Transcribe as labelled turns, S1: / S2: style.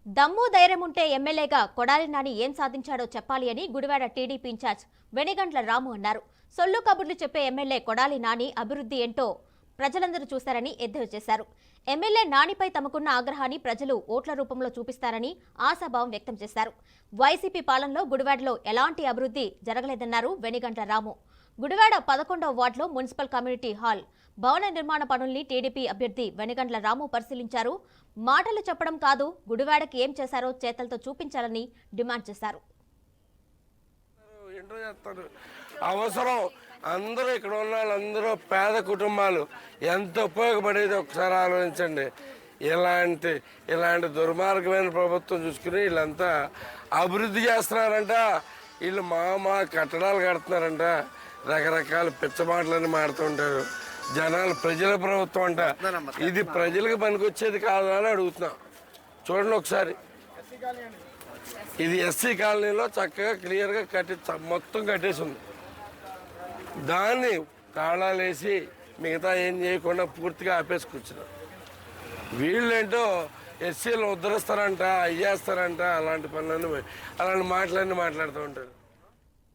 S1: దమ్ము ధైర్యం ఉంటే ఎమ్మెల్యేగా కొడాలి నాని ఏం సాధించాడో చెప్పాలి అని గుడివాడ టీడీపీ ఇన్ఛార్జ్ వెనిగండ్ల రాము అన్నారు. సొల్లు కబుర్లు చెప్పే ఎమ్మెల్యే కొడాలి నాని అభివృద్ధి ఏంటో ప్రజలందరూ చూశారని ఎద్దేవా చేశారు. ఎమ్మెల్యే నానిపై తమకున్న ఆగ్రహాన్ని ప్రజలు ఓట్ల రూపంలో చూపిస్తారని ఆశాభావం వ్యక్తం చేశారు. వైసీపీ పాలనలో గుడివాడలో ఎలాంటి అభివృద్ధి జరగలేదన్నారు వెనిగండ్ల రాము. గుడివాడ 11వ వార్డులో మున్సిపల్ కమ్యూనిటీ హాల్ భవన నిర్మాణ పనుల్ని టీడీపీ అభ్యర్థి వెనిగండ్ల రాము పరిశీలించారు. మాటలు చెప్పడం కాదు, గుడివాడకి ఏం చేశారో చేతలతో చూపించాలని డిమాండ్ చేశారు.
S2: అవసరం అందరూ ఇక్కడ ఉన్న వాళ్ళందరూ పేద కుటుంబాలు ఎంత ఉపయోగపడేది ఒకసారి ఆలోచించండి. ఇలాంటి దుర్మార్గమైన ప్రభుత్వం చూసుకుని వీళ్ళంతా అభివృద్ధి చేస్తున్నారంట. వీళ్ళు మా కట్టడాలు కడుతున్నారంట. రకరకాల పిచ్చమాటలని మాడుతుంటారు. జనాలు ప్రజల ప్రభుత్వం అంట. ఇది ప్రజలకు పనికొచ్చేది కాదు అని అడుగుతున్నాం. చూడండి ఒకసారి, ఇది ఎస్సీ కాలనీలో చక్కగా క్లియర్గా మొత్తం కట్టేసి ఉంది. దాన్ని తాళాలు వేసి మిగతా ఏం చేయకుండా పూర్తిగా ఆపేసి కూర్చున్నారు. వీళ్ళేంటో ఎస్సీలు ఉద్ధరిస్తారంట, అయ్యేస్తారంట, అలాంటి పనులన్నీ అలాంటి మాటలన్నీ మాట్లాడుతూ ఉంటారు.